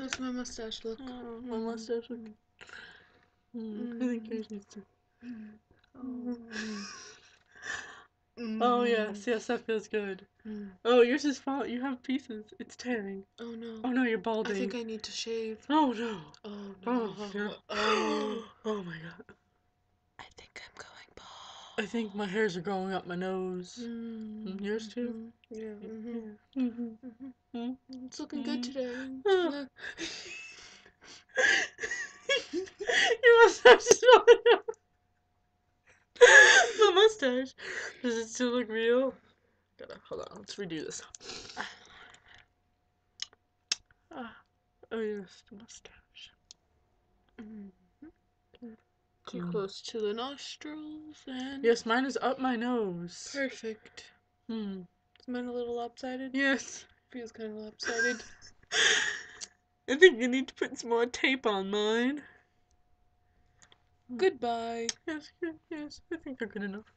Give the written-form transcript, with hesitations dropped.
does my mustache look? Oh, my mustache look. I think yours needs to. Oh yes, that feels good. Oh, yours is falling. You have pieces. It's tearing. Oh no. Oh no, you're balding. I think I need to shave. Oh no. Oh no. Oh my god. I think I'm going bald. I think my hairs are growing up my nose. Yours too? Yeah. Yeah. It's looking good today. Oh. Your mustache is falling out. My mustache. Does it still look real? Hold on, let's redo this. Oh yes, the mustache. Too close to the nostrils and... Yes, mine is up my nose. Perfect. Is mine a little lopsided? Yes. Feels kind of lopsided. I think you need to put some more tape on mine. Goodbye. Yes, I think they're good enough.